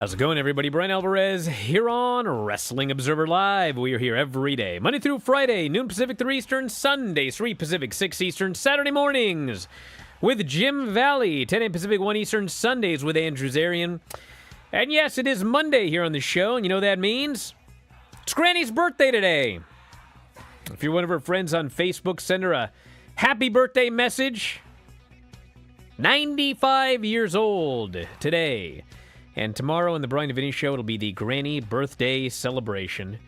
How's it going, everybody? Bryan Alvarez here on Wrestling Observer Live. We are here every day, Monday through Friday, noon Pacific, 3 Eastern, Sunday, 3 Pacific, 6 Eastern, Saturday mornings with Jim Valley, 10 a.m. Pacific, 1 Eastern, Sundays with Andrew Zarian. And yes, it is Monday here on the show, and you know what that means? It's Granny's birthday today. If you're one of her friends on Facebook, send her a happy birthday message. 95 years old today. And tomorrow on the Bryan and Vinny Show, it'll be the Granny birthday celebration.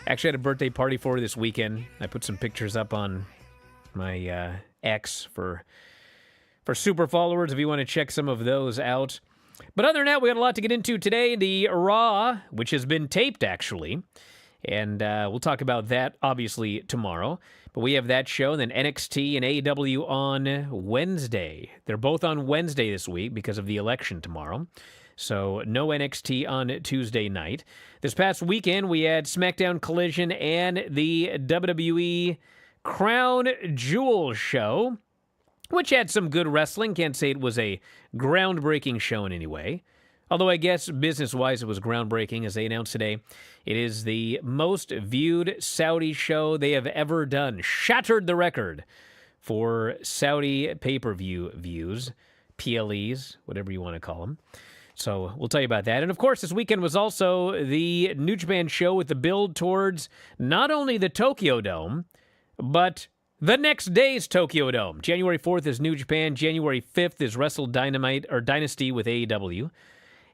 Actually, I had a birthday party for her this weekend. I put some pictures up on my X for super followers if you want to check some of those out. But other than that, we got a lot to get into today. The Raw, which has been taped, actually. And we'll talk about that, obviously, tomorrow. But we have that show, and then NXT and AEW on Wednesday. They're both on Wednesday this week because of the election tomorrow. So no NXT on Tuesday night. This past weekend, we had SmackDown Collision and the WWE Crown Jewel show, which had some good wrestling. Can't say it was a groundbreaking show in any way. Although I guess business-wise it was groundbreaking, as they announced today. It is the most viewed Saudi show they have ever done. Shattered the record for Saudi pay-per-view views, PLEs, whatever you want to call them. So we'll tell you about that. And of course, this weekend was also the New Japan show with the build towards not only the Tokyo Dome, but the next day's Tokyo Dome. January 4th is New Japan. January 5th is Wrestle Dynamite or Dynasty with AEW.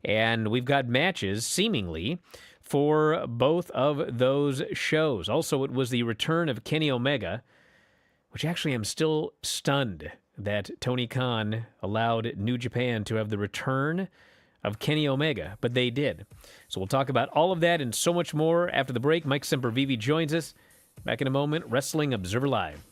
And we've got matches, seemingly, for both of those shows. Also, it was the return of Kenny Omega, which actually I'm still stunned that Tony Khan allowed New Japan to have the return of Kenny Omega, but they did. So we'll talk about all of that and so much more after the break. Mike Sempervive joins us. Back in a moment, Wrestling Observer Live.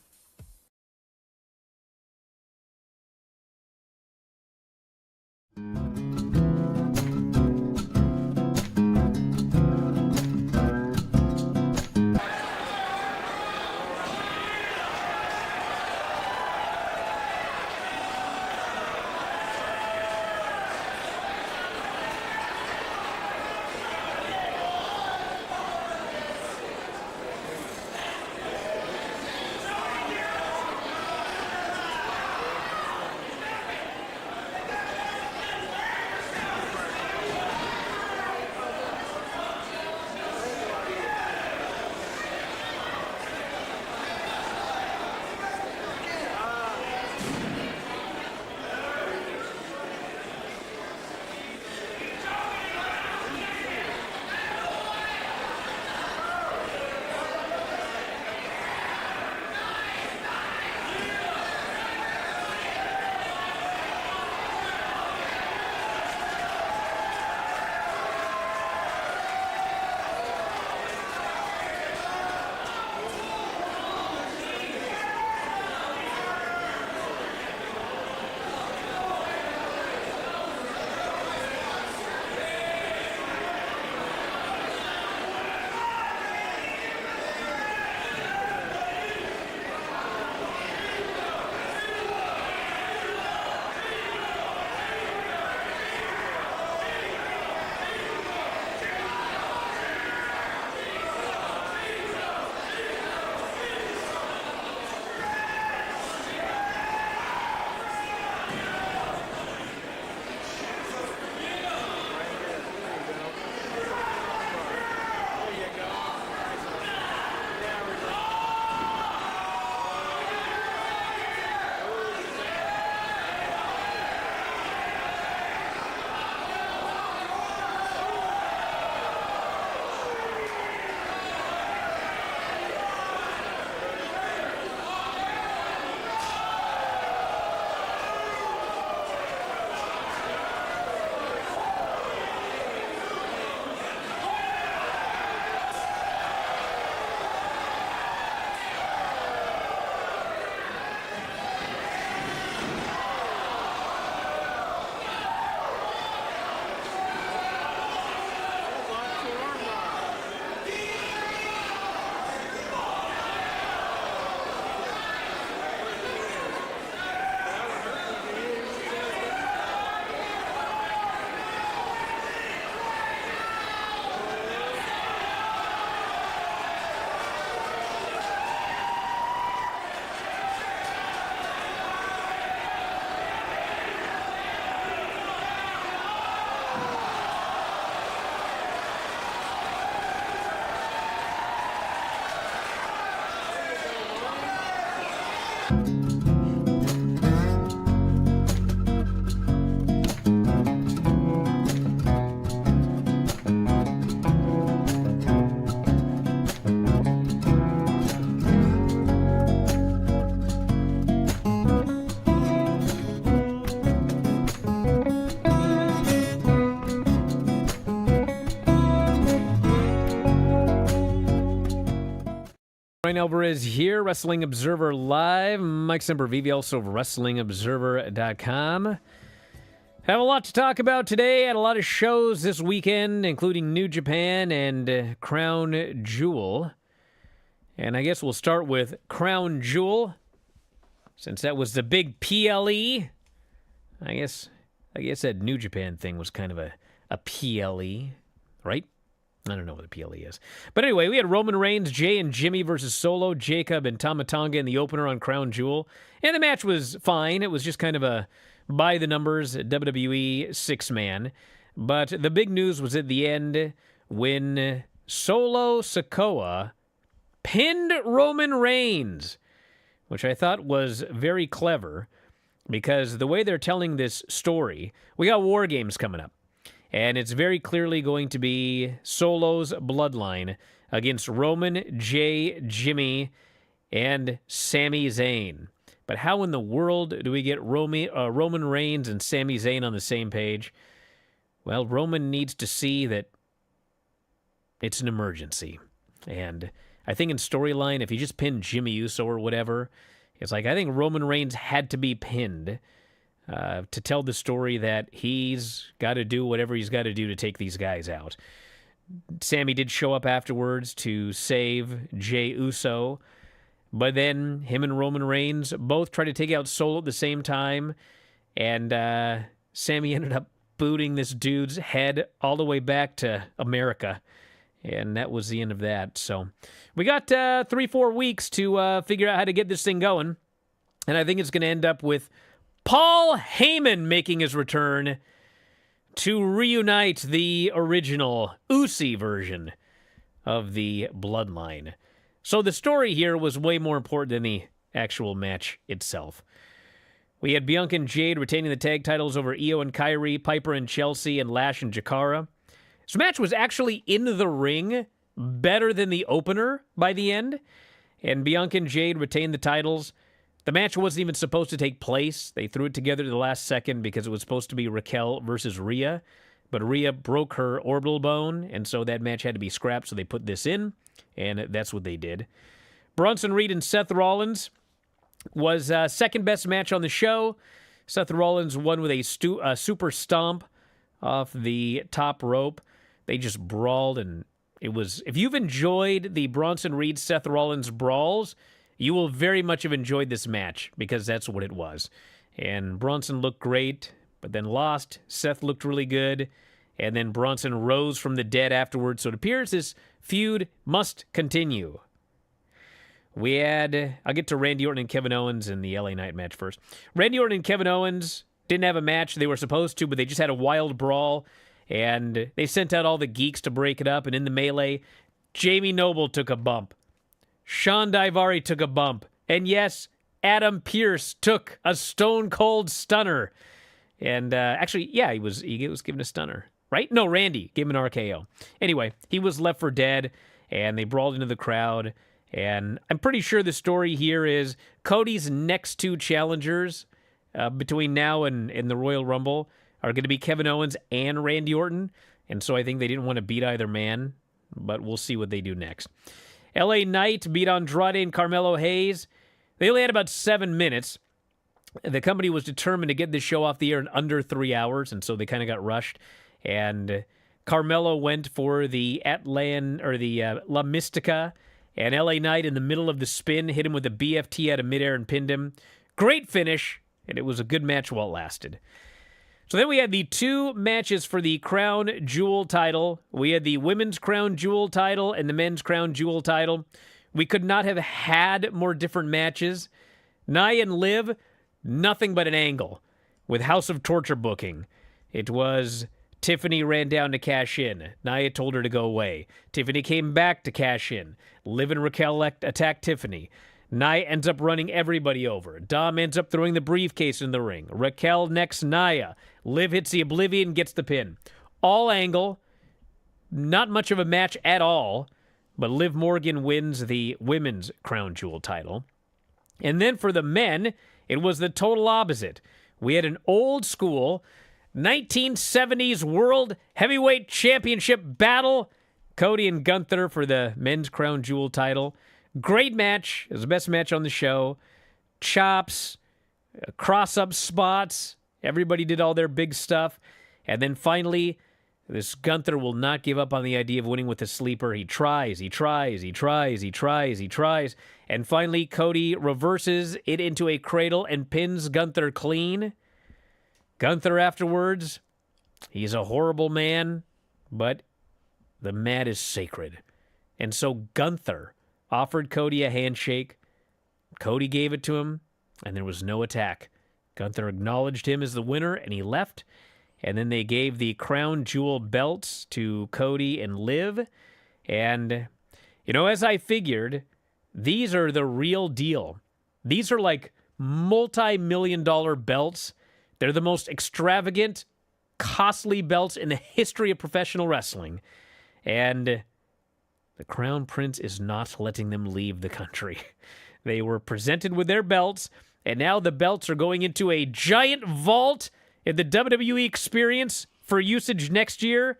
Bryan Alvarez here, Wrestling Observer Live. Mike Sempervive, also of WrestlingObserver.com. Have a lot to talk about today. Had a lot of shows this weekend, including New Japan and Crown Jewel. And I guess we'll start with Crown Jewel, since that was the big PLE. I guess that New Japan thing was kind of a PLE, right? I don't know what a PLE is. But anyway, we had Roman Reigns, Jay and Jimmy versus Solo, Jacob, and Tama Tonga in the opener on Crown Jewel. And the match was fine. It was just kind of a by-the-numbers WWE six-man. But the big news was at the end when Solo Sikoa pinned Roman Reigns, which I thought was very clever because the way they're telling this story, we got War Games coming up. And it's very clearly going to be Solo's bloodline against Roman, Jay, Jimmy, and Sami Zayn. But how in the world do we get Roman Reigns and Sami Zayn on the same page? Well, Roman needs to see that it's an emergency. And I think in storyline, if you just pin Jimmy Uso or whatever, it's like I think Roman Reigns had to be pinned to tell the story that he's got to do whatever he's got to do to take these guys out. Sammy did show up afterwards to save Jey Uso, but then him and Roman Reigns both tried to take out Solo at the same time, and Sammy ended up booting this dude's head all the way back to America, and that was the end of that. So we got 3-4 weeks to figure out how to get this thing going, and I think it's going to end up with Paul Heyman making his return to reunite the original Usi version of the Bloodline. So the story here was way more important than the actual match itself. We had Bianca and Jade retaining the tag titles over Io and Kairi, Piper and Chelsea, and Lash and Jakara. This match was actually in the ring better than the opener by the end, and Bianca and Jade retained the titles. The match wasn't even supposed to take place. They threw it together at the last second because it was supposed to be Raquel versus Rhea, but Rhea broke her orbital bone, and so that match had to be scrapped, so they put this in, and that's what they did. Bronson Reed and Seth Rollins was second best match on the show. Seth Rollins won with a super stomp off the top rope. They just brawled, and it was... If you've enjoyed the Bronson Reed Seth Rollins brawls, you will very much have enjoyed this match, because that's what it was. And Bronson looked great, but then lost. Seth looked really good, and then Bronson rose from the dead afterwards, so it appears this feud must continue. We had... I'll get to Randy Orton and Kevin Owens in the LA Knight match first. Randy Orton and Kevin Owens didn't have a match. They were supposed to, but they just had a wild brawl, and they sent out all the geeks to break it up, and in the melee, Jamie Noble took a bump. Sean Daivari took a bump. And yes, Adam Pearce took a stone cold stunner. And actually, yeah, he was given a stunner, right? No, Randy gave him an RKO. Anyway, he was left for dead, and they brawled into the crowd. And I'm pretty sure the story here is Cody's next two challengers between now and the Royal Rumble are going to be Kevin Owens and Randy Orton. And so I think they didn't want to beat either man, but we'll see what they do next. LA Knight beat Andrade and Carmelo Hayes. They only had about 7 minutes. The company was determined to get this show off the air in under 3 hours, and so they kind of got rushed. And Carmelo went for the La Mystica, and LA Knight in the middle of the spin hit him with a BFT out of midair and pinned him. Great finish, and it was a good match while it lasted. So then we had the two matches for the Crown Jewel title. We had the Women's Crown Jewel title and the Men's Crown Jewel title. We could not have had more different matches. Nia and Liv, nothing but an angle with House of Torture booking. It was Tiffany ran down to cash in. Nia told her to go away. Tiffany came back to cash in. Liv and Raquel attacked Tiffany. Nia ends up running everybody over. Dom ends up throwing the briefcase in the ring. Raquel necks Nia. Liv hits the Oblivion, gets the pin. All angle. Not much of a match at all, but Liv Morgan wins the women's crown jewel title. And then for the men, it was the total opposite. We had an old school 1970s World Heavyweight Championship battle. Cody and Gunther for the men's crown jewel title. Great match. It was the best match on the show. Chops, cross-up spots. Everybody did all their big stuff. And then finally, this Gunther will not give up on the idea of winning with a sleeper. He tries. And finally, Cody reverses it into a cradle and pins Gunther clean. Gunther afterwards, he's a horrible man, but the mat is sacred. And so Gunther offered Cody a handshake. Cody gave it to him, and there was no attack. Gunther acknowledged him as the winner, and he left. And then they gave the crown jewel belts to Cody and Liv. And, as I figured, these are the real deal. These are like multi-million-dollar belts. They're the most extravagant, costly belts in the history of professional wrestling. And the Crown Prince is not letting them leave the country. They were presented with their belts, and now the belts are going into a giant vault in the WWE Experience for usage next year.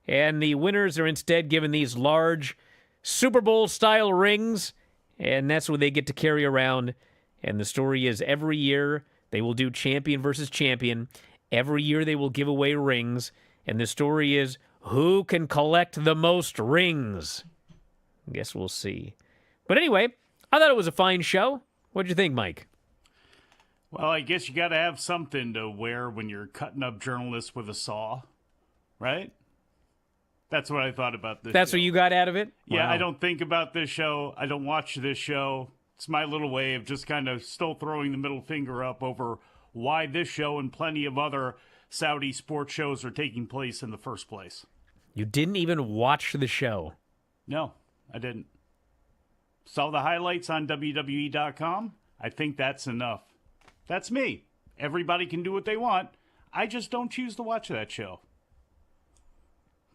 And the winners are instead given these large Super Bowl-style rings, and that's what they get to carry around. And the story is every year they will do champion versus champion. Every year they will give away rings. And the story is, who can collect the most rings? I guess we'll see. But anyway, I thought it was a fine show. What'd you think, Mike? Well, I guess you got to have something to wear when you're cutting up journalists with a saw, right? That's what I thought about this That's show. what you got out of it? Yeah, Wow. I don't think about this show. I don't watch this show. It's my little way of just kind of still throwing the middle finger up over why this show and plenty of other Saudi sports shows are taking place in the first place. You didn't even watch the show. No, I didn't. Saw the highlights on WWE.com. I think that's enough. That's me. Everybody can do what they want. I just don't choose to watch that show.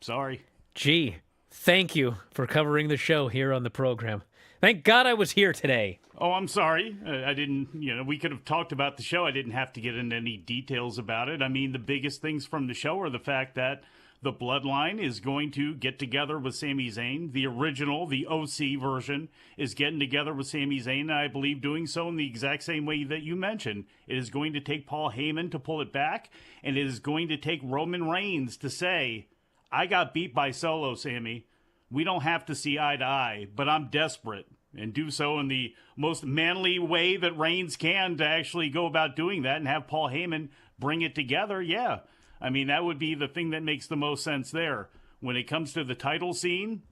Sorry. Gee, thank you for covering the show here on the program. Thank God I was here today. Oh, I'm sorry. I didn't, we could have talked about the show. I didn't have to get into any details about it. I mean, the biggest things from the show are the fact that the Bloodline is going to get together with Sami Zayn. The original, the OC version, is getting together with Sami Zayn, and I believe doing so in the exact same way that you mentioned. It is going to take Paul Heyman to pull it back, and it is going to take Roman Reigns to say, I got beat by Solo, Sammy. We don't have to see eye to eye, but I'm desperate, and do so in the most manly way that Reigns can to actually go about doing that and have Paul Heyman bring it together. Yeah. I mean, that would be the thing that makes the most sense there. When it comes to the title scene,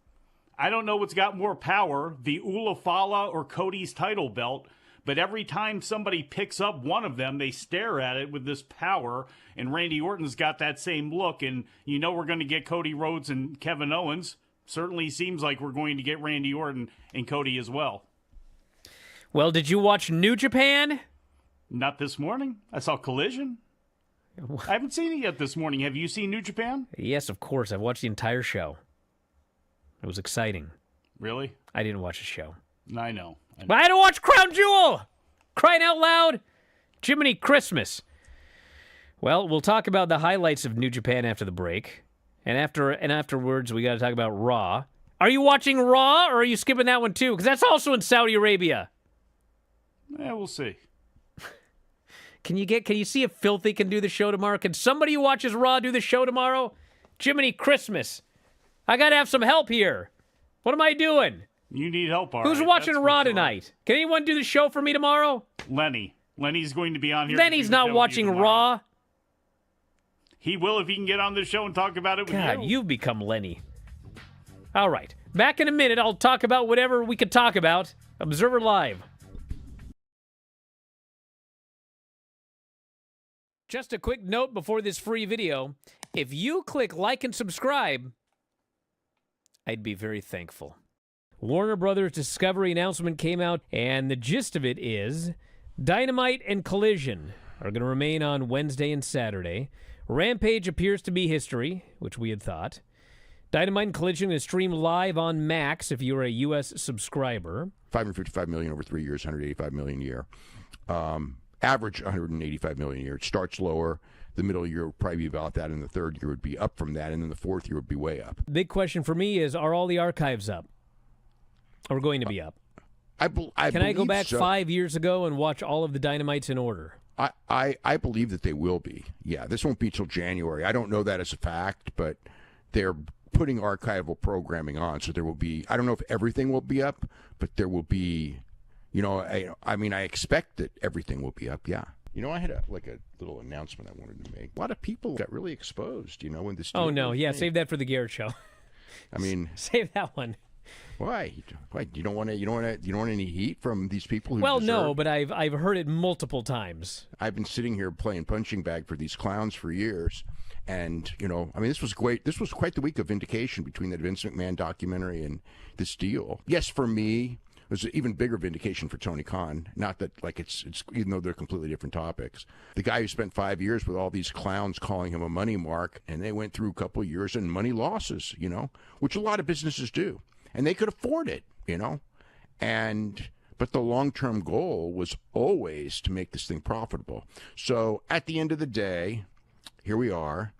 I don't know what's got more power, the Ulafala or Cody's title belt, but every time somebody picks up one of them, they stare at it with this power, and Randy Orton's got that same look, and we're going to get Cody Rhodes and Kevin Owens. Certainly seems like we're going to get Randy Orton and Cody as well. Well, did you watch New Japan? Not this morning. I saw Collision. I haven't seen it yet this morning. Have you seen New Japan? Yes, of course. I've watched the entire show. It was exciting. Really? I didn't watch the show. I know. But I had to watch Crown Jewel! Crying out loud! Jiminy Christmas. Well, we'll talk about the highlights of New Japan after the break. And afterwards, we got to talk about Raw. Are you watching Raw, or are you skipping that one too? Because that's also in Saudi Arabia. Yeah, we'll see. Can you see if Filthy can do the show tomorrow? Can somebody who watches Raw do the show tomorrow? Jiminy Christmas. I got to have some help here. What am I doing? You need help, all Who's right, watching Raw sure. tonight? Can anyone do the show for me tomorrow? Lenny. Lenny's going to be on here. Lenny's not watching Raw. He will if he can get on the show and talk about it with God, you. you've become Lenny. All right. Back in a minute, I'll talk about whatever we could talk about. Observer Live. Just a quick note before this free video. If you click like and subscribe, I'd be very thankful. Warner Brothers Discovery announcement came out, and the gist of it is Dynamite and Collision are going to remain on Wednesday and Saturday. Rampage appears to be history, which we had thought. Dynamite and Collision is stream live on Max if you're a U.S. subscriber. $555 million over 3 years, $185 million a year. Average $185 million a year. It starts lower. The middle year would probably be about that, and the third year would be up from that, and then the fourth year would be way up. Big question for me is, are all the archives up? Or going to be up? Can I go back 5 years ago and watch all of the Dynamites in order? I believe that they will be. Yeah, this won't be till January. I don't know that as a fact, but they're putting archival programming on, so there will be, I don't know if everything will be up, but there will be, I mean, I expect that everything will be up, yeah. I had a little announcement I wanted to make. A lot of people got really exposed, when this. Oh, no, yeah, save that for the Garrett Show. I mean. Save that one. Why? You don't want any heat from these people? No, but I've heard it multiple times. I've been sitting here playing punching bag for these clowns for years, and this was great. This was quite the week of vindication between the Vince McMahon documentary and this deal. Yes, for me, it was an even bigger vindication for Tony Khan. Not that it's even though they're completely different topics. The guy who spent 5 years with all these clowns calling him a money mark, and they went through a couple of years in money losses, which a lot of businesses do. And they could afford it, but the long-term goal was always to make this thing profitable. So at the end of the day, here we are,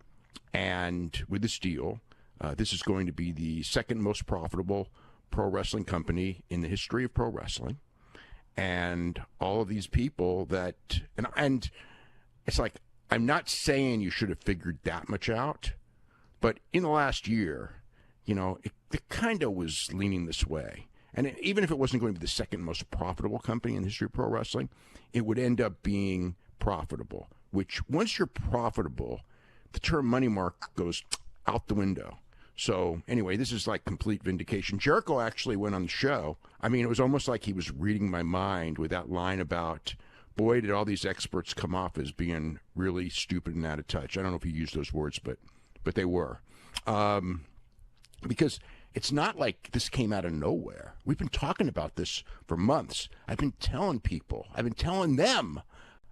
and with this deal, this is going to be the second most profitable pro wrestling company in the history of pro wrestling. And all of these people that, and it's like, I'm not saying you should have figured that much out, but in the last year, it kind of was leaning this way. And even if it wasn't going to be the second most profitable company in the history of pro wrestling, it would end up being profitable, which once you're profitable, the term money mark goes out the window. So anyway, this is like complete vindication. Jericho actually went on the show. I mean, it was almost like he was reading my mind with that line about, boy, did all these experts come off as being really stupid and out of touch. I don't know if he used those words, but they were. Because it's not like this came out of nowhere. We've been talking about this for months. I've been telling people. I've been telling them.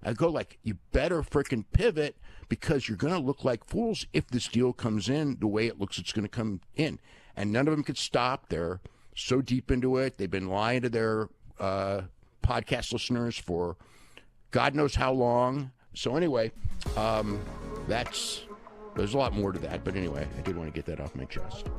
I go you better frickin' pivot because you're going to look like fools if this deal comes in the way it looks it's going to come in. And none of them could stop. They're so deep into it. They've been lying to their podcast listeners for God knows how long. So anyway, there's a lot more to that. But anyway, I did want to get that off my chest.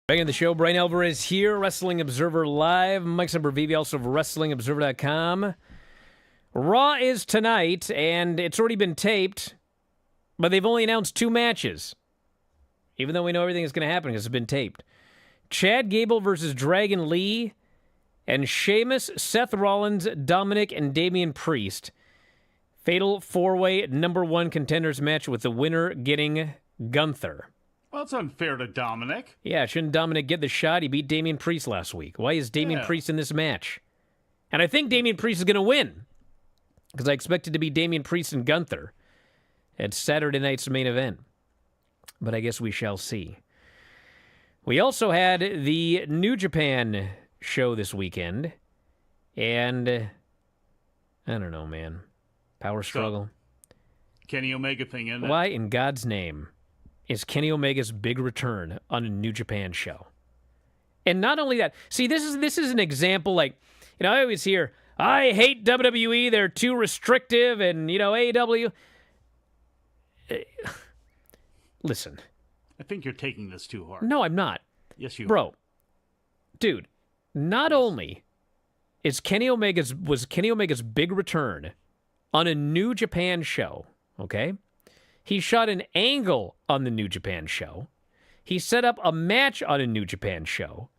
Back in the show, Bryan Alvarez here, Wrestling Observer Live. Mike Sempervive, also of WrestlingObserver.com. Raw is tonight, and it's already been taped, but they've only announced 2 matches, even though we know everything is going to happen because it's been taped. Chad Gable versus Dragon Lee, and Sheamus, Seth Rollins, Dominic, and Damian Priest. Fatal 4-way #1 contenders match with the winner getting Gunther. Well, it's unfair to Dominic. Yeah, shouldn't Dominic get the shot? He beat Damian Priest last week. Why is Damian Priest in this match? And I think Damian Priest is going to win because I expect it to be Damian Priest and Gunther at Saturday night's main event. But I guess we shall see. We also had the New Japan show this weekend. And I don't know, man. Power struggle. Kenny Omega thing in there. Why in God's name is Kenny Omega's big return on a New Japan show? And not only that, see, this is an example, I always hear, I hate WWE, they're too restrictive, and, AEW. Listen. I think you're taking this too hard. No, I'm not. Yes, you are. Bro, dude, not only was Kenny Omega's big return on a New Japan show, okay? He shot an angle on the New Japan show. He set up a match on a New Japan show.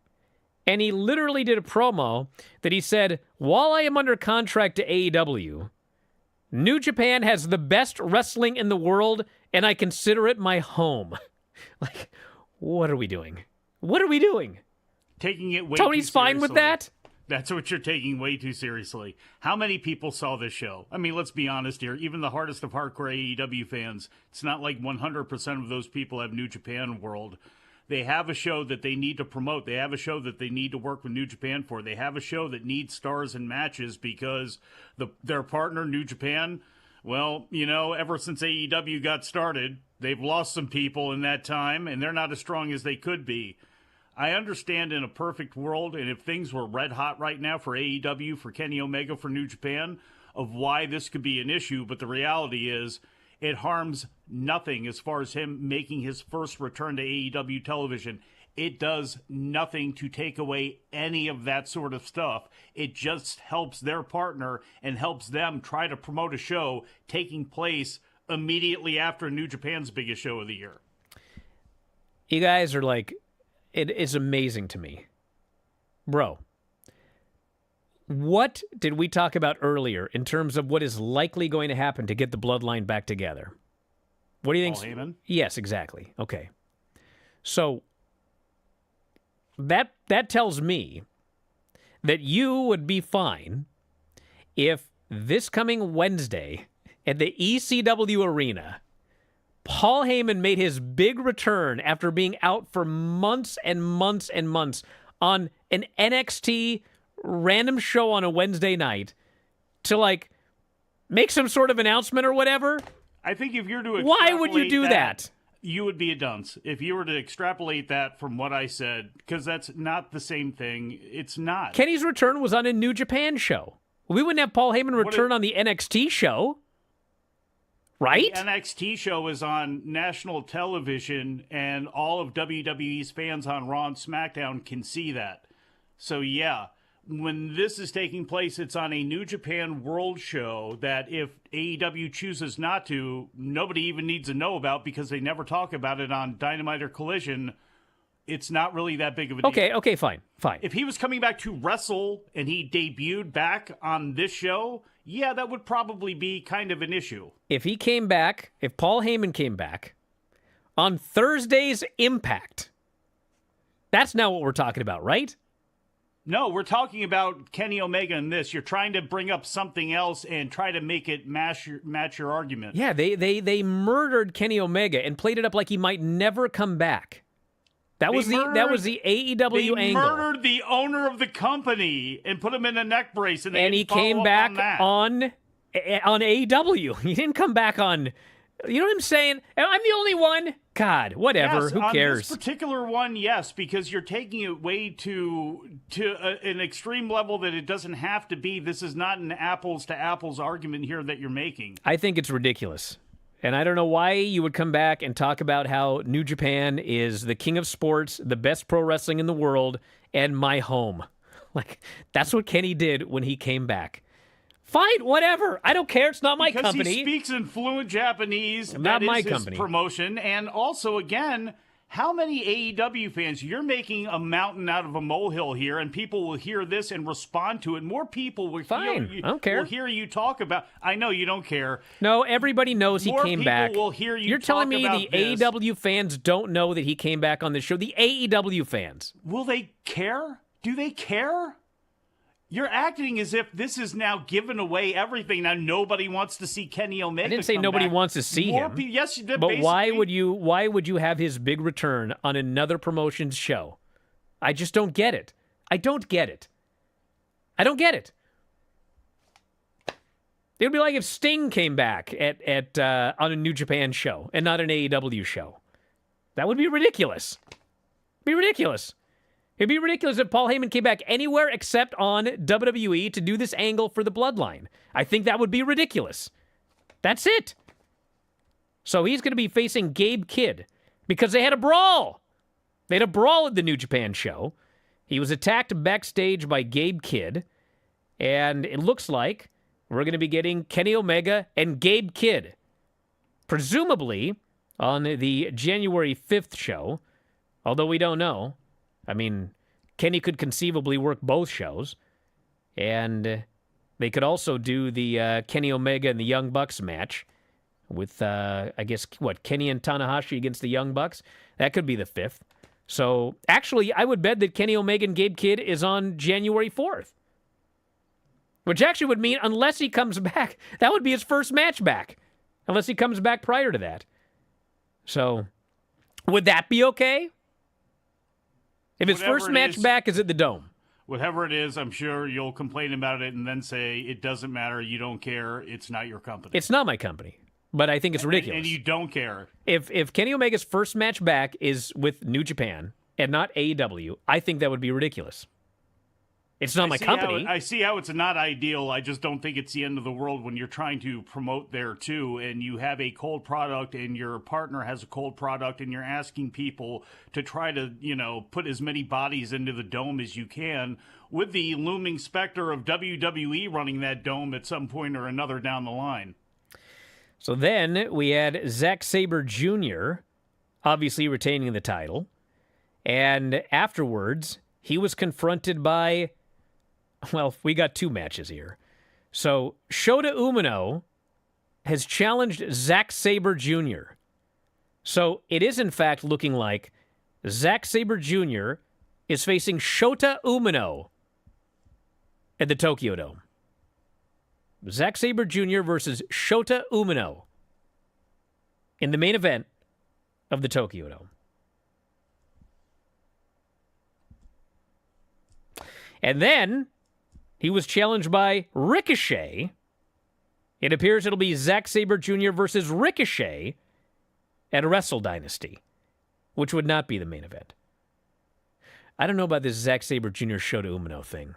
And he literally did a promo that he said, while I am under contract to AEW, New Japan has the best wrestling in the world, and I consider it my home. Like, what are we doing? What are we doing? Taking it way Tony's too fine with seriously. that? That's what you're taking way too seriously. How many people saw this show? I mean, let's be honest here. Even the hardest of hardcore AEW fans, it's not like 100% of those people have New Japan World. They have a show that they need to promote. They have a show that they need to work with New Japan for. They have a show that needs stars and matches because their partner, New Japan, well, ever since AEW got started, they've lost some people in that time, and they're not as strong as they could be. I understand in a perfect world, and if things were red hot right now for AEW, for Kenny Omega, for New Japan, of why this could be an issue, but the reality is it harms nothing as far as him making his first return to AEW television. It does nothing to take away any of that sort of stuff. It just helps their partner and helps them try to promote a show taking place immediately after New Japan's biggest show of the year. You guys are like, it is amazing to me. Bro, what did we talk about earlier in terms of what is likely going to happen to get the bloodline back together? What do you think? Paul Heyman? Yes, exactly. Okay. So that tells me that you would be fine if this coming Wednesday at the ECW Arena, Paul Heyman made his big return after being out for months and months and months on an NXT random show on a Wednesday night to, like, make some sort of announcement or whatever. I think if you're to Why would you do that? You would be a dunce if you were to extrapolate that from what I said, because that's not the same thing. It's not. Kenny's return was on a New Japan show. We wouldn't have Paul Heyman return on the NXT show. Right? The NXT show is on national television, and all of WWE's fans on Raw and SmackDown can see that. So, yeah, when this is taking place, it's on a New Japan World show that if AEW chooses not to, nobody even needs to know about because they never talk about it on Dynamite or Collision. It's not really that big of a deal. Okay, fine. If he was coming back to wrestle and he debuted back on this show, yeah, that would probably be kind of an issue. If he came back, if Paul Heyman came back on Thursday's Impact, that's not what we're talking about, right? No, we're talking about Kenny Omega in this. You're trying to bring up something else and try to make it match your argument. Yeah, they murdered Kenny Omega and played it up like he might never come back. That was the AEW angle. They murdered the owner of the company and put him in a neck brace, and he came back on AEW. He didn't come back on. You know what I'm saying? I'm the only one. God, whatever. Yes, who cares? On this particular one, yes, because you're taking it way to an extreme level that it doesn't have to be. This is not an apples to apples argument here that you're making. I think it's ridiculous. And I don't know why you would come back and talk about how New Japan is the king of sports, the best pro wrestling in the world, and my home. Like, that's what Kenny did when he came back. Fine, whatever. I don't care. It's not my company. Because he speaks in fluent Japanese. Not my his company. Promotion. And also, again, how many AEW fans? You're making a mountain out of a molehill here, and people will hear this and respond to it. More people will Fine. I don't care. will hear you talk about. I know you don't care. No, everybody knows he came back. More people will hear you. You're telling me the this. AEW fans don't know that he came back on the show? The AEW fans. Will they care? Do they care? You're acting as if this is now giving away everything. Now nobody wants to see Kenny Omega. I didn't say nobody wants to see him. Yes, you did. But why would you have his big return on another promotion's show? I just don't get it. I don't get it. I don't get it. It would be like if Sting came back at on a New Japan show and not an AEW show. That would be ridiculous. Be ridiculous. It'd be ridiculous if Paul Heyman came back anywhere except on WWE to do this angle for the Bloodline. I think that would be ridiculous. That's it. So he's going to be facing Gabe Kidd because they had a brawl. They had a brawl at the New Japan show. He was attacked backstage by Gabe Kidd, and it looks like we're going to be getting Kenny Omega and Gabe Kidd, presumably on the January 5th show, although we don't know. I mean, Kenny could conceivably work both shows. And they could also do the Kenny Omega and the Young Bucks match with, I guess, Kenny and Tanahashi against the Young Bucks? That could be the 5th. So, actually, I would bet that Kenny Omega and Gabe Kidd is on January 4th. Which actually would mean, unless he comes back, that would be his first match back. Unless he comes back prior to that. So, would that be okay? If his first match back is at the Dome. Whatever it is, I'm sure you'll complain about it and then say, it doesn't matter, you don't care, it's not your company. It's not my company, but I think it's ridiculous. And you don't care. If Kenny Omega's first match back is with New Japan and not AEW, I think that would be ridiculous. It's not my company. I see how it's not ideal. I just don't think it's the end of the world when you're trying to promote there, too, and you have a cold product and your partner has a cold product and you're asking people to try to, put as many bodies into the Dome as you can with the looming specter of WWE running that Dome at some point or another down the line. So then we had Zack Sabre Jr. obviously retaining the title, and afterwards he was confronted by... Well, we got 2 matches here. So, Shota Umino has challenged Zack Sabre Jr. So, it is in fact looking like Zack Sabre Jr. is facing Shota Umino at the Tokyo Dome. Zack Sabre Jr. versus Shota Umino in the main event of the Tokyo Dome. And then... he was challenged by Ricochet. It appears it'll be Zack Sabre Jr. versus Ricochet at Wrestle Dynasty, which would not be the main event. I don't know about this Zack Sabre Jr. Shota Umino thing.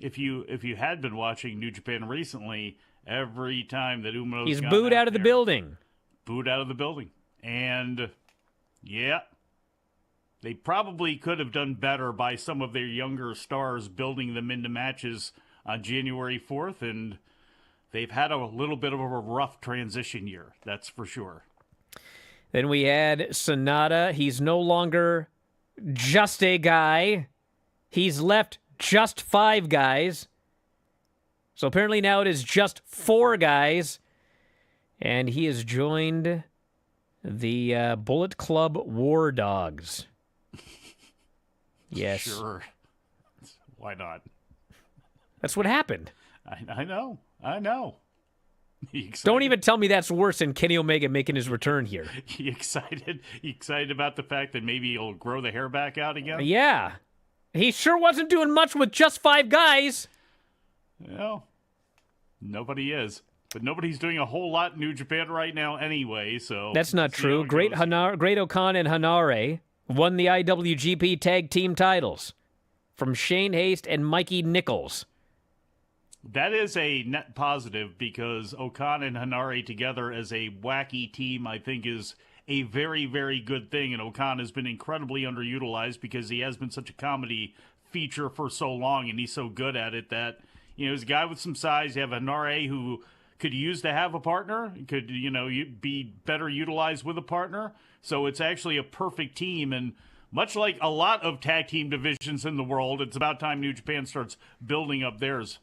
If you had been watching New Japan recently, every time that Umino's he's booed out of the building. Booed out of the building. And, yeah. They probably could have done better by some of their younger stars building them into matches on January 4th, and they've had a little bit of a rough transition year, that's for sure. Then we had Sonata. He's no longer just a guy. He's left just 5 guys. So apparently now it is just 4 guys. And he has joined the Bullet Club War Dogs. Yes. Sure. Why not? That's what happened. I know. Don't even tell me that's worse than Kenny Omega making his return here. You excited? You excited about the fact that maybe he'll grow the hair back out again? Yeah. He sure wasn't doing much with just 5 guys. Well, nobody is. But nobody's doing a whole lot in New Japan right now anyway, so... That's not true. Great Okan and Hanare won the IWGP Tag Team titles from Shane Haste and Mikey Nichols. That is a net positive because Okan and Hanare together as a wacky team, I think, is a very, very good thing. And Okan has been incredibly underutilized because he has been such a comedy feature for so long, and he's so good at it that, he's a guy with some size. You have Hanare who could use to have a partner, could, be better utilized with a partner. So it's actually a perfect team. And much like a lot of tag team divisions in the world, it's about time New Japan starts building up theirs.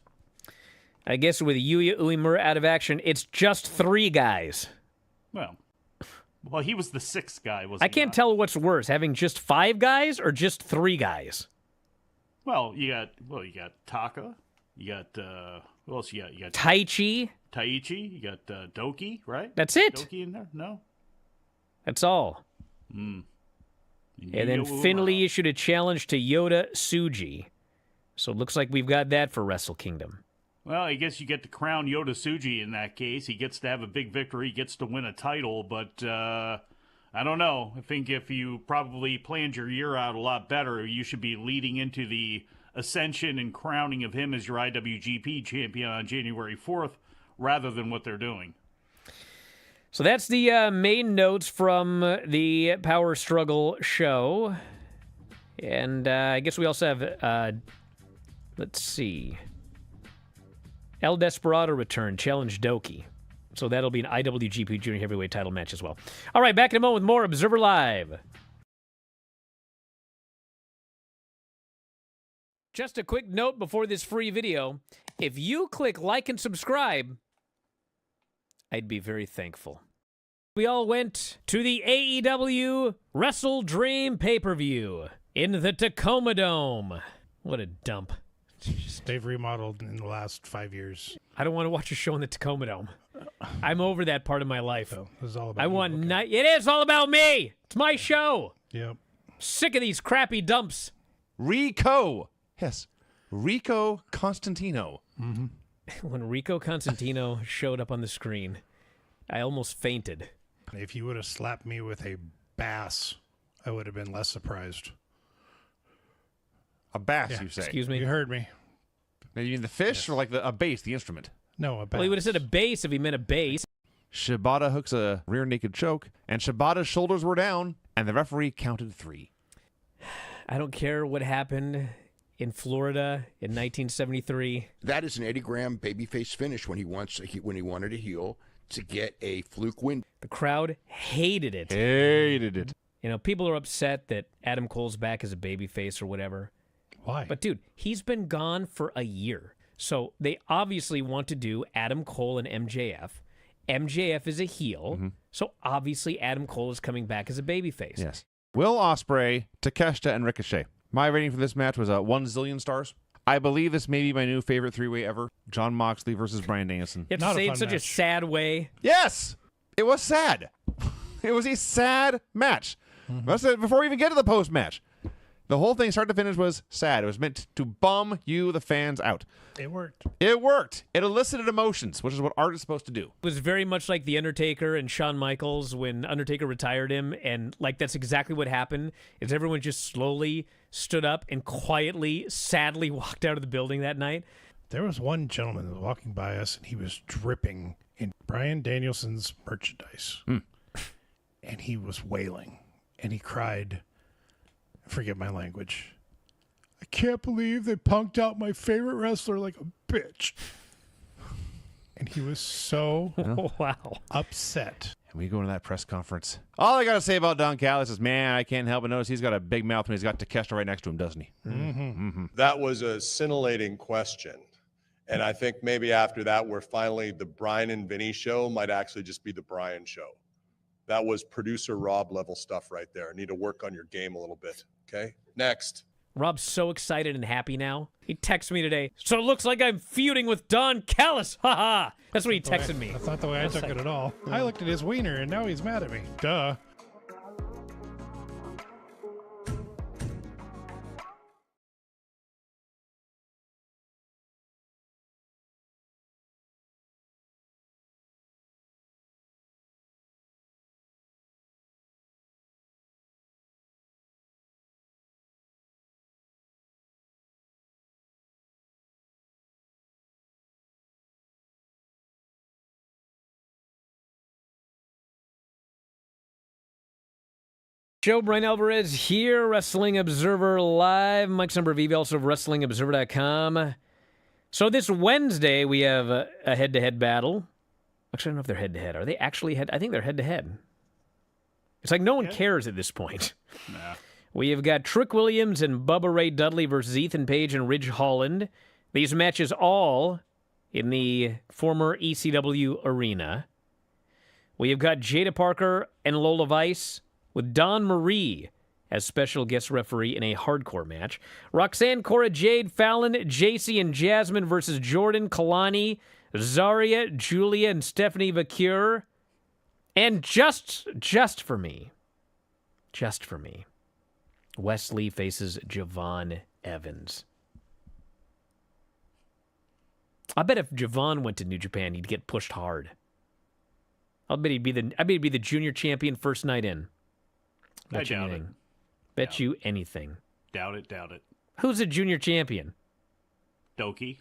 I guess with Yuya Uemura out of action, it's just 3 guys. Well, he was the 6th guy, wasn't he? I can't tell what's worse, having just 5 guys or just 3 guys. Well, you got Taka. You got, who else you got? You got Taichi. You got Doki, right? That's it. Doki in there? No? That's all. And then Finley issued a challenge to Yota Tsuji. So it looks like we've got that for Wrestle Kingdom. Well, I guess you get to crown Yota Tsuji in that case. He gets to have a big victory, gets to win a title, but I don't know. I think if you probably planned your year out a lot better, you should be leading into the ascension and crowning of him as your IWGP champion on January 4th rather than what they're doing. So that's the main notes from the Power Struggle show. And I guess we also have, let's see, El Desperado return, challenge Doki. So that'll be an IWGP Junior Heavyweight title match as well. All right, back in a moment with more Observer Live. Just a quick note before this free video. If you click like and subscribe, I'd be very thankful. We all went to the AEW WrestleDream pay-per-view in the Tacoma Dome. What a dump. They've remodeled in the last 5 years. I don't want to watch a show in the Tacoma Dome. I'm over that part of my life. So this is all about I you. want Okay. It is all about me. It's my show. Yep. Sick of these crappy dumps. Rico. Yes. Rico Constantino. When Rico Constantino showed up on the screen, I almost fainted. If you would have slapped me with a bass, I would have been less surprised. A bass, Yeah. you say? Excuse me. You heard me. Now, you mean the fish or like a bass, the instrument? No, a bass. Well, he would have said a bass if he meant a bass. Shibata hooks a rear naked choke, and Shibata's shoulders were down, and the referee counted 3. I don't care what happened in Florida in 1973. That is an Eddie Graham babyface finish when he wanted to heel to get a fluke win. The crowd hated it. Hated it. You know, people are upset that Adam Cole's back as a babyface or whatever. Why? But, dude, he's been gone for a year. So they obviously want to do Adam Cole and MJF. MJF is a heel. So obviously Adam Cole is coming back as a babyface. Yes. Will Ospreay, Takeshita, and Ricochet. My rating for this match was 1 zillion stars. I believe this may be my new favorite 3-way ever. John Moxley versus Bryan Danielson. You have to Not a say it in fun such a match. sad way. Yes! It was sad. It was a sad match. That's it, before we even get to the post-match. The whole thing, start to finish, was sad. It was meant to bum you, the fans, out. It worked. It worked. It elicited emotions, which is what art is supposed to do. It was very much like The Undertaker and Shawn Michaels when Undertaker retired him, and like that's exactly what happened, is everyone just slowly stood up and quietly, sadly walked out of the building that night. There was one gentleman that was walking by us, and he was dripping in Bryan Danielson's merchandise. And he was wailing, and he cried, forget my language, I can't believe they punked out my favorite wrestler like a bitch. And he was so Wow. upset. And we go into that press conference. All I got to say about Don Callis is, man, I can't help but notice he's got a big mouth when he's got Takeshita right next to him, doesn't he? That was a scintillating question. And I think maybe after that, we're finally, the Bryan and Vinny show might actually just be the Bryan show. That was producer Rob level stuff right there. Need to work on your game a little bit. Okay. Next. Rob's so excited and happy now. He texted me today. So it looks like I'm feuding with Don Callis. Ha ha. That's what he texted me. That's not the way I took it at all. I looked at his wiener, and now he's mad at me. Duh. Joe Bryan Alvarez here, Wrestling Observer Live. Mike Sempervive, also of WrestlingObserver.com. So this Wednesday, we have a head-to-head battle. Actually, I don't know if they're head-to-head. Are they actually head? I think they're head-to-head. It's like no one cares at this point. Nah. We have got Trick Williams and Bubba Ray Dudley versus Ethan Page and Ridge Holland. These matches all in the former ECW arena. We have got Jada Parker and Lola Vice with Dawn Marie as special guest referee in a hardcore match. Roxanne, Cora Jade, Fallon, JC, and Jasmine versus Jordan, Kalani, Zarya, Julia, and Stephanie Vacure. And just for me, Wesley faces Javon Evans. I bet if Javon went to New Japan, he'd get pushed hard. I bet he'd be the junior champion first night in. I doubt it. Bet you anything. Doubt it. Who's a junior champion? Doki.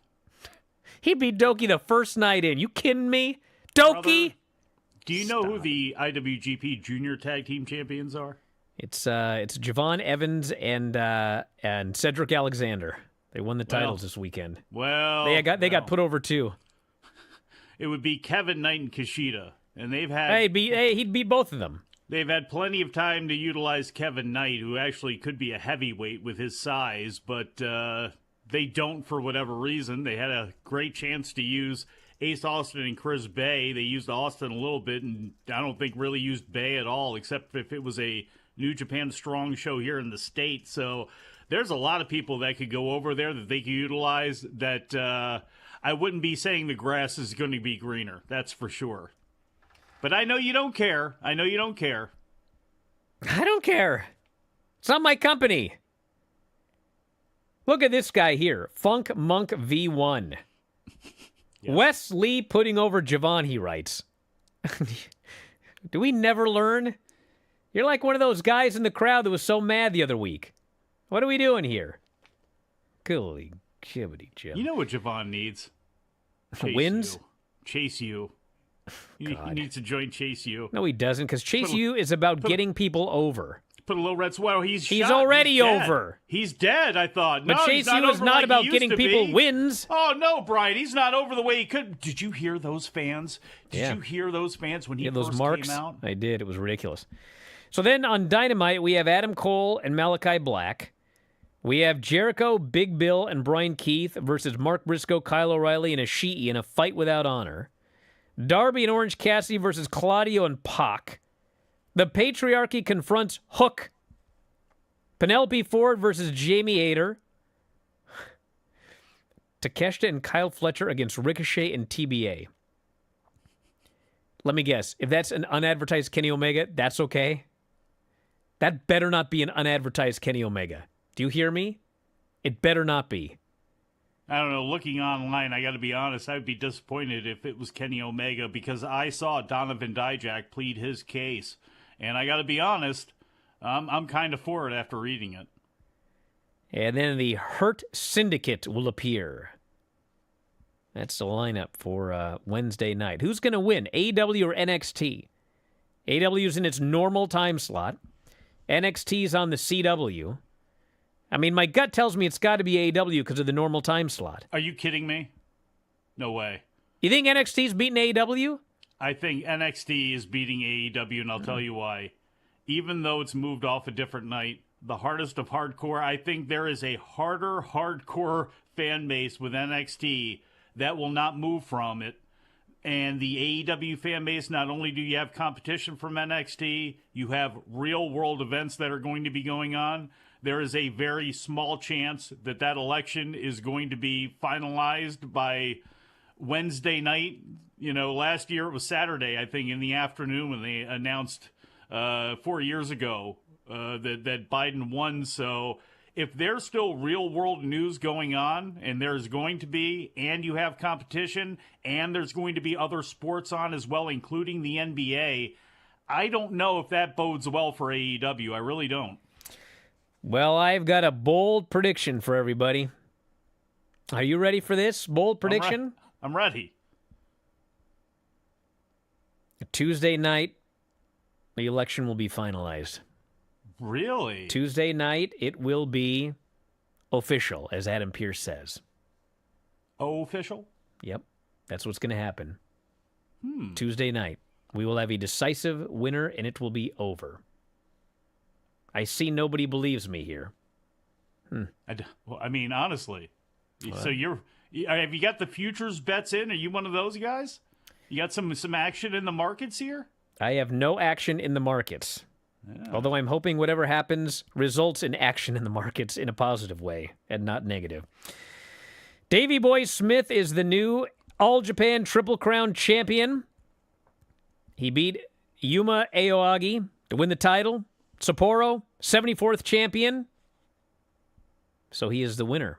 He'd be Doki the first night in. You kidding me? Doki? Brother, do you know who the IWGP Junior Tag Team Champions are? It's Javon Evans and Cedric Alexander. They won the titles this weekend. Well, They got put over too. It would be Kevin Knight and Kushida, and they've had He'd beat both of them. they've had plenty of time to utilize Kevin Knight, who actually could be a heavyweight with his size, but they don't for whatever reason. They had a great chance to use Ace Austin and Chris Bay. They used Austin a little bit, and I don't think really used Bay at all, except if it was a New Japan Strong show here in the States. So there's a lot of people that could go over there that they could utilize that I wouldn't be saying the grass is going to be greener. That's for sure. But I know you don't care. I know you don't care. I don't care. It's not my company. Look at this guy here. Funk Monk V1. Yes. Wes Lee putting over Javon, he writes. Do we never learn? You're like one of those guys in the crowd that was so mad the other week. What are we doing here? Holy shibbity Jim. You know what Javon needs? Chase Wins? You. Chase you. He needs to join Chase U. No, he doesn't, because Chase U is about getting people over. Put a little red sweat. Well, he's shot. Already He's dead. Over. He's dead, I thought. But no, Chase he's U is over not like about he getting used to people be. wins. Oh, no, Brian. He's not over the way he could. Did you hear those fans? Yeah. You hear those fans when he those first marks? came out? I did. It was ridiculous. So then on Dynamite, we have Adam Cole and Malachi Black. We have Jericho, Big Bill, and Brian Keith versus Mark Briscoe, Kyle O'Reilly, and Ishii in a fight without honor. Darby and Orange Cassidy versus Claudio and Pac. The Patriarchy confronts Hook. Penelope Ford versus Jamie Hayter. Takeshita and Kyle Fletcher against Ricochet and TBA. Let me guess. If that's an unadvertised Kenny Omega, that's okay? That better not be an unadvertised Kenny Omega. Do you hear me? It better not be. I don't know. Looking online, I got to be honest, I'd be disappointed if it was Kenny Omega because I saw Donovan Dijak plead his case. And I got to be honest, I'm kind of for it after reading it. And then the Hurt Syndicate will appear. That's the lineup for Wednesday night. Who's going to win, AEW or NXT? AEW's in its normal time slot. NXT's on the CW. I mean, my gut tells me it's got to be AEW because of the normal time slot. Are you kidding me? No way. You think NXT's beating AEW? I think NXT is beating AEW, and I'll tell you why. Even though it's moved off a different night, the hardest of hardcore, I think there is a harder hardcore fan base with NXT that will not move from it. And the AEW fan base, not only do you have competition from NXT, you have real-world events that are going to be going on. There is a very small chance that that election is going to be finalized by Wednesday night. You know, last year it was Saturday, I think, in the afternoon when they announced 4 years ago that Biden won. So if there's still real-world news going on, and there's going to be, and you have competition, and there's going to be other sports on as well, including the NBA, I don't know if that bodes well for AEW. I really don't. Well, I've got a bold prediction for everybody. Are you ready for this bold prediction? I'm ready. Tuesday night, the election will be finalized. Really? Tuesday night, it will be official, as Adam Pearce says. Official? Yep, that's what's going to happen. Tuesday night, we will have a decisive winner, and it will be over. I see nobody believes me here. Well, I mean, honestly. So have you got the futures bets in? Are you one of those guys? You got some action in the markets here? I have no action in the markets. Yeah. Although I'm hoping whatever happens results in action in the markets in a positive way and not negative. Davey Boy Smith is the new All Japan Triple Crown champion. He beat Yuma Aoyagi to win the title. Sapporo, 74th champion. So he is the winner.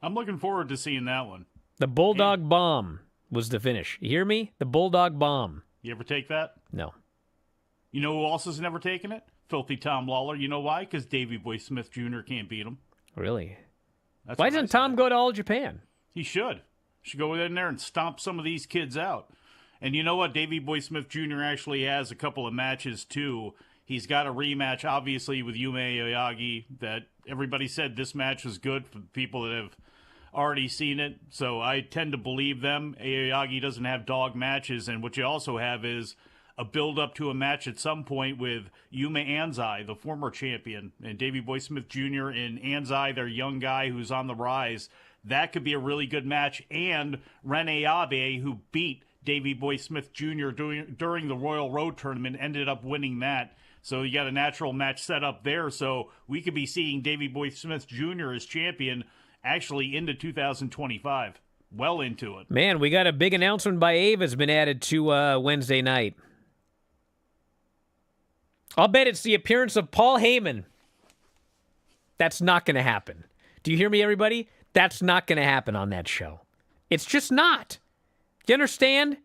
I'm looking forward to seeing that one. The Bulldog Bomb was the finish. You hear me? The Bulldog Bomb. You ever take that? No. You know who else has never taken it? Filthy Tom Lawler. You know why? Because Davey Boy Smith Jr. can't beat him. Really? That's why doesn't Tom go to All Japan? He should. Should go in there and stomp some of these kids out. And you know what? Davey Boy Smith Jr. actually has a couple of matches, too. He's got a rematch, obviously, with Yuma Aoyagi that everybody said this match was good for people that have already seen it. So I tend to believe them. Aoyagi doesn't have dog matches. And what you also have is a build-up to a match at some point with Yuma Anzai, the former champion, and Davey Boy Smith Jr. and Anzai, their young guy who's on the rise. That could be a really good match. And Rene Abe, who beat Davey Boy Smith Jr. during the Royal Road Tournament, ended up winning that. So you got a natural match set up there. So we could be seeing Davey Boy Smith Jr. as champion actually into 2025. Well into it. Man, we got a big announcement by Ave has been added to Wednesday night. I'll bet it's the appearance of Paul Heyman. That's not going to happen. Do you hear me, everybody? That's not going to happen on that show. It's just not. Do you understand?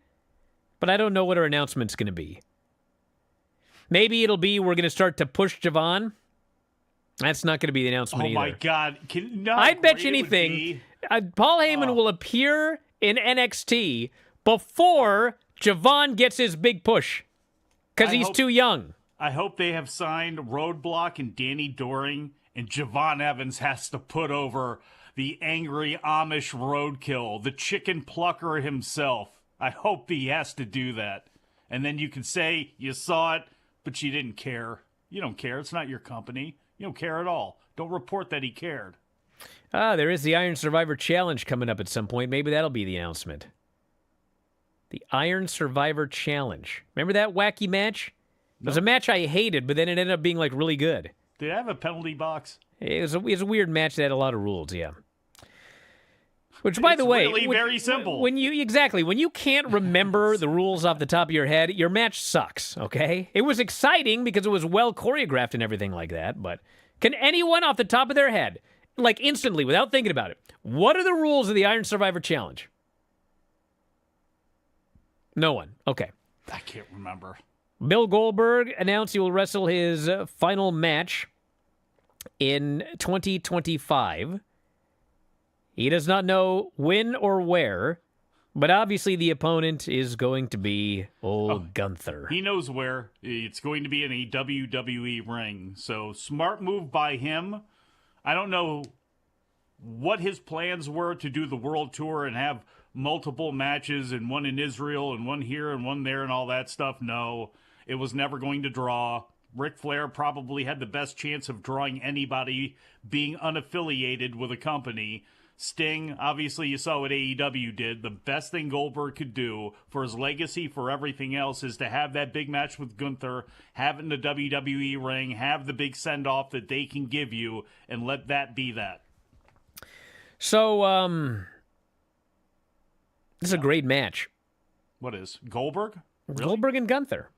But I don't know what our announcement's going to be. Maybe it'll be we're going to start to push Javon. That's not going to be the announcement either. Oh, my God. I'd bet you anything. Paul Heyman will appear in NXT before Javon gets his big push because he's too young. I hope they have signed Roadblock and Danny Doring, and Javon Evans has to put over the angry Amish roadkill, the chicken plucker himself. I hope he has to do that. And then you can say you saw it, but you didn't care. You don't care. It's not your company. You don't care at all. Don't report that he cared. There is the Iron Survivor Challenge coming up at some point. Maybe that'll be the announcement. The Iron Survivor Challenge. Remember that wacky match? It was a match I hated, but then it ended up being like really good. Did it have a penalty box? It was a weird match that had a lot of rules, yeah. Which, by the way, really very simple. When you can't remember the rules off the top of your head, your match sucks, okay? It was exciting because it was well choreographed and everything like that, but can anyone off the top of their head, like instantly, without thinking about it, what are the rules of the Iron Survivor Challenge? No one. Okay. I can't remember. Bill Goldberg announced he will wrestle his final match in 2025. He does not know when or where, but obviously the opponent is going to be old Gunther. He knows where. It's going to be in a WWE ring. So smart move by him. I don't know what his plans were to do the world tour and have multiple matches and one in Israel and one here and one there and all that stuff. No, it was never going to draw. Ric Flair probably had the best chance of drawing anybody being unaffiliated with a company. Sting, obviously you saw what AEW did. The best thing Goldberg could do for his legacy, for everything else, is to have that big match with Gunther, have it in the WWE ring, have the big send-off that they can give you, and let that be that. So, this is a great match. What is? Goldberg? Really? Goldberg and Gunther.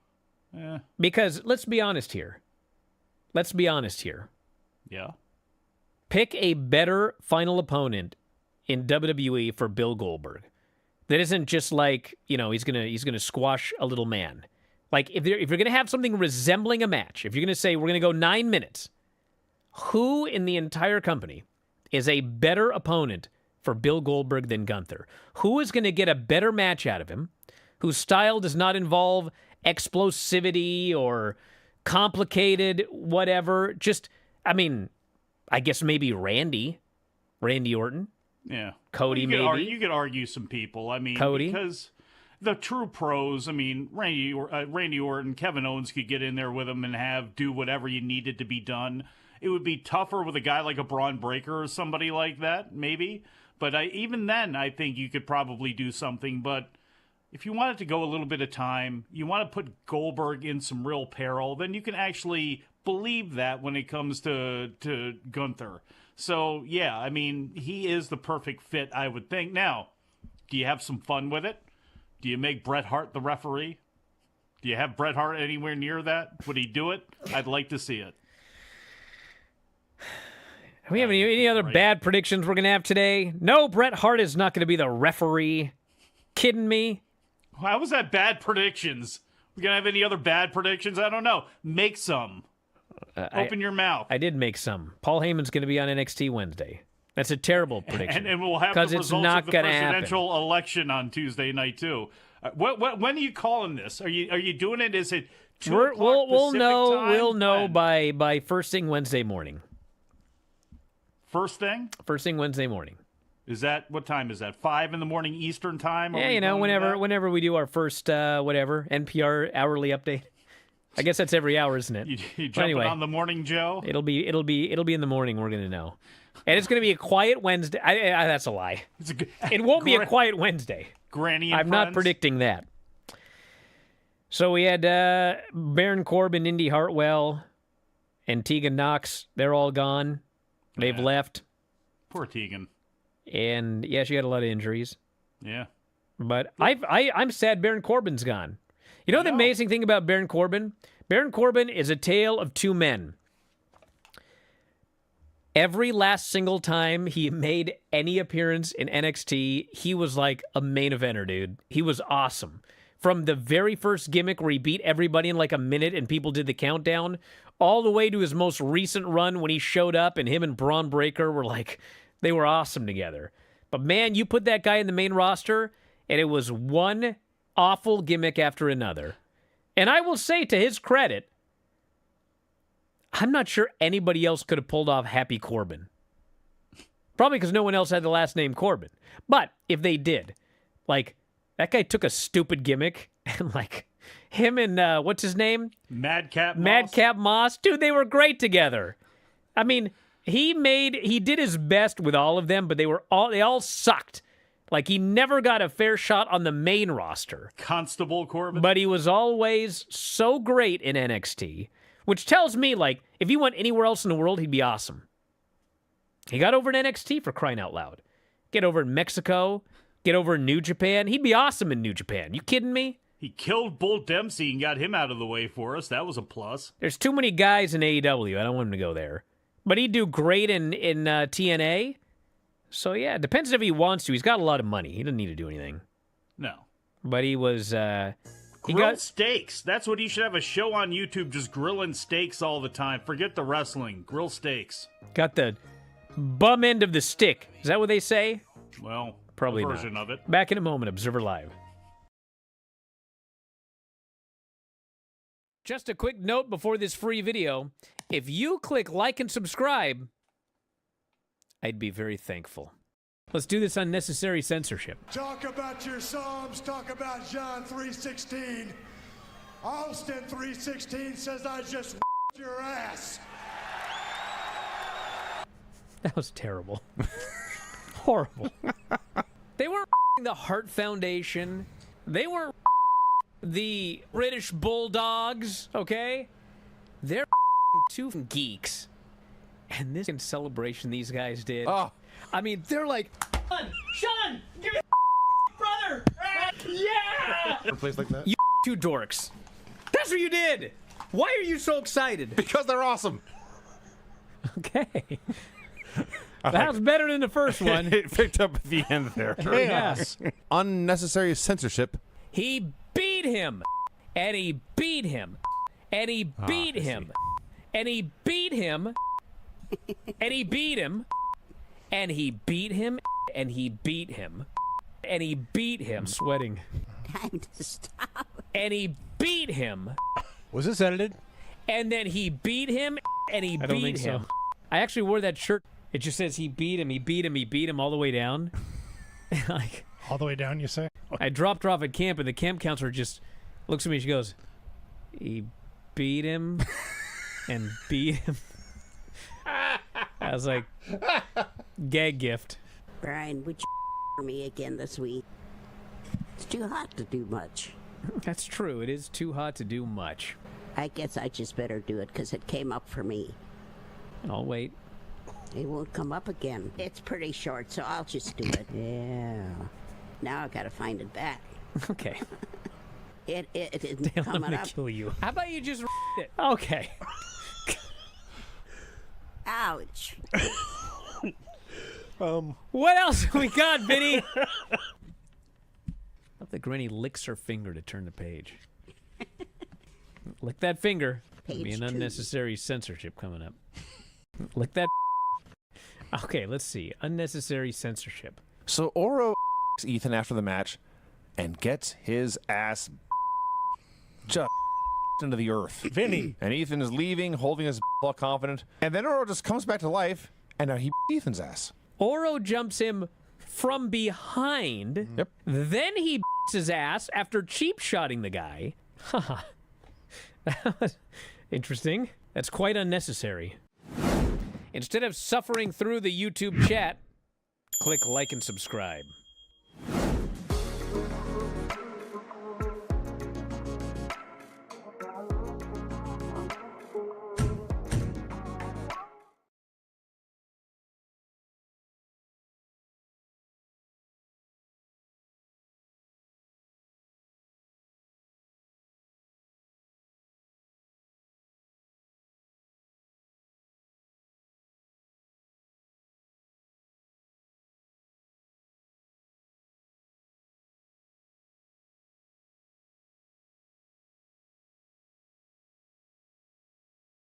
Yeah. Because, let's be honest here. Yeah. Pick a better final opponent in WWE for Bill Goldberg. That isn't just like, he's gonna squash a little man. Like, if you're gonna have something resembling a match, if you're gonna say we're gonna go 9 minutes, who in the entire company is a better opponent for Bill Goldberg than Gunther? Who is gonna get a better match out of him, whose style does not involve explosivity or complicated whatever? I guess maybe Randy Orton. Yeah. Cody, maybe. You could argue some people. Cody? Because the true pros, Randy Orton, Kevin Owens could get in there with him and do whatever you needed to be done. It would be tougher with a guy like a Braun Breaker or somebody like that, maybe. But even then, I think you could probably do something. But if you wanted to go a little bit of time, you want to put Goldberg in some real peril, then you can actually believe that when it comes to Gunther. So, yeah, he is the perfect fit, I would think. Now, do you have some fun with it? Do you make Bret Hart the referee? Do you have Bret Hart anywhere near that? Would he do it? I'd like to see it. Do we have any other bad predictions we're going to have today? No, Bret Hart is not going to be the referee. Kidding me? How was that bad predictions? We going to have any other bad predictions? I don't know. Make some. Open your mouth. I did make some. Paul Heyman's going to be on NXT Wednesday. That's a terrible prediction. And we'll have the results of the presidential election on Tuesday night, too. When are you calling this? Are you doing it? Is it 2 o'clock we'll know. time? We'll know by first thing Wednesday morning. First thing? First thing Wednesday morning. Is that, what time is that? 5 in the morning Eastern time? Yeah, you know, whenever we do our first NPR hourly update. I guess that's every hour, isn't it? You jumping on the Morning Joe? It'll be in the morning. We're gonna know, and it's gonna be a quiet Wednesday. That's a lie. It won't be a quiet Wednesday. Granny. I'm not predicting that. So we had Baron Corbin, Indy Hartwell, and Tegan Knox. They're all gone. They've left. Poor Tegan. And yeah, she had a lot of injuries. Yeah. But I'm sad Baron Corbin's gone. You know the amazing thing about Baron Corbin? Baron Corbin is a tale of two men. Every last single time he made any appearance in NXT, he was like a main eventer, dude. He was awesome. From the very first gimmick where he beat everybody in like a minute and people did the countdown, all the way to his most recent run when he showed up and him and Braun Breaker were like, they were awesome together. But man, you put that guy in the main roster and it was one awful gimmick after another. And I will say, to his credit, I'm not sure anybody else could have pulled off Happy Corbin. Probably because no one else had the last name Corbin. But if they did, like, that guy took a stupid gimmick and, like, him and, what's his name? Madcap Moss. Madcap Moss. Dude, they were great together. I mean, he did his best with all of them, but they all sucked. Like, he never got a fair shot on the main roster. Constable Corbin. But he was always so great in NXT, which tells me, like, if he went anywhere else in the world, he'd be awesome. He got over in NXT, for crying out loud. Get over in Mexico. Get over in New Japan. He'd be awesome in New Japan. You kidding me? He killed Bull Dempsey and got him out of the way for us. That was a plus. There's too many guys in AEW. I don't want him to go there. But he'd do great in TNA. So, yeah, it depends if he wants to. He's got a lot of money. He doesn't need to do anything. No. But he was... Grilled steaks. That's what he should have, a show on YouTube, just grilling steaks all the time. Forget the wrestling. Grill steaks. Got the bum end of the stick. Is that what they say? Well, probably a version of it. Back in a moment, Observer Live. Just a quick note before this free video. If you click like and subscribe, I'd be very thankful. Let's do this unnecessary censorship. Talk about your Psalms, talk about John 3:16. Austin 3:16 says I just your ass. That was terrible. Horrible. They weren't the Heart Foundation. They weren't the British Bulldogs, okay? They're two geeks. And this celebration these guys did. Oh. I mean, they're like, Sean, give me brother. Yeah. A place like that? You two dorks. That's what you did. Why are you so excited? Because they're awesome. Okay. That was better than the first one. It picked up at the end there. Yes. Unnecessary censorship. He beat him. And he beat him. And he beat him. And he beat him. And he beat him. And he beat him. And he beat him. And he beat him. Sweating. Time to stop. And he beat him. Was this edited? And then he beat him. And he beat him. So. I actually wore that shirt. It just says he beat him, he beat him, he beat him all the way down. Like, all the way down, you say? I dropped her off at camp, and the camp counselor just looks at me. She goes, he beat him and beat him. I was like, gag gift. Brian, would you for me again this week? It's too hot to do much. That's true. It is too hot to do much. I guess I just better do it because it came up for me. I'll wait. It won't come up again. It's pretty short, so I'll just do it. Yeah. Now I gotta find it back. Okay. It isn't Damn, coming I'm gonna up. kill you. How about you just it? Okay. Ouch. What else we got, Vinny? I hope the granny licks her finger to turn the page. Lick that finger. There'll be Page an 2. unnecessary censorship coming up. Lick that. Okay, let's see. Unnecessary censorship. So Oro Ethan after the match and gets his ass just into the earth. Vinny. And Ethan is leaving, holding his all confident. And then Oro just comes back to life, and now he Ethan's ass. Oro jumps him from behind. Yep. Then he beats his ass after cheap-shotting the guy. That was interesting. That's quite unnecessary. Instead of suffering through the YouTube chat, click like and subscribe.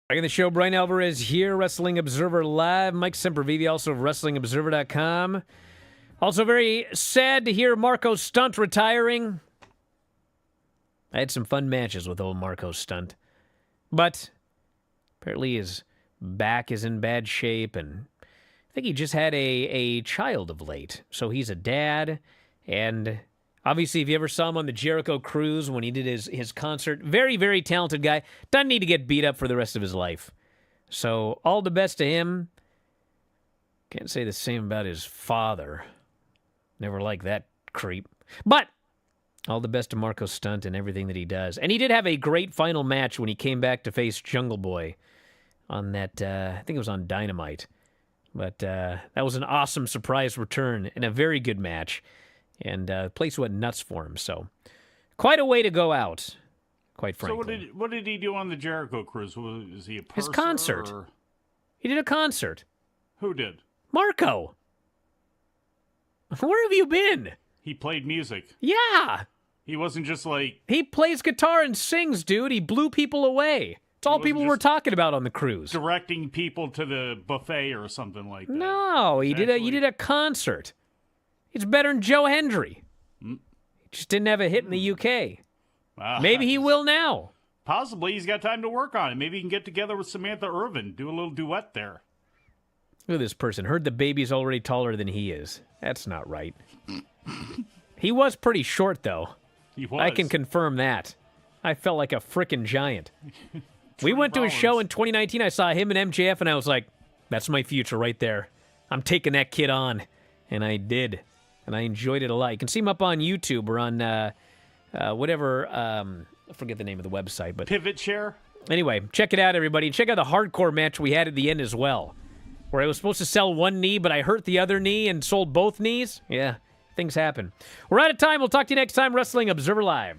Back in the show, Bryan Alvarez here, Wrestling Observer Live. Mike Sempervive, also of WrestlingObserver.com. Also very sad to hear Marco Stunt retiring. I had some fun matches with old Marco Stunt. But apparently his back is in bad shape, and I think he just had a child of late. So he's a dad, and obviously, if you ever saw him on the Jericho Cruise when he did his concert, very, very talented guy. Doesn't need to get beat up for the rest of his life. So all the best to him. Can't say the same about his father. Never liked that creep. But all the best to Marco Stunt and everything that he does. And he did have a great final match when he came back to face Jungle Boy on that, I think it was on Dynamite. But that was an awesome surprise return and a very good match. And the place went nuts for him. So quite a way to go out, quite frankly. So what did he do on the Jericho Cruise? Was he a purser? His concert. Or... He did a concert. Who did? Marco. Where have you been? He played music. Yeah. He wasn't just like... He plays guitar and sings, dude. He blew people away. It's all people were talking about on the cruise. Directing people to the buffet or something like that. No, he did a concert. He's better than Joe Hendry. He just didn't have a hit in the UK. Maybe he will now. Possibly. He's got time to work on it. Maybe he can get together with Samantha Irvin, do a little duet there. Look at this person. Heard the baby's already taller than he is. That's not right. He was pretty short, though. He was. I can confirm that. I felt like a frickin' giant. We went to a show in 2019. I saw him and MJF, and I was like, that's my future right there. I'm taking that kid on. And I did. And I enjoyed it a lot. You can see him up on YouTube or on I forget the name of the website. But Pivot Share? Anyway, check it out, everybody. Check out the hardcore match we had at the end as well, where I was supposed to sell one knee, but I hurt the other knee and sold both knees. Yeah, things happen. We're out of time. We'll talk to you next time. Wrestling Observer Live.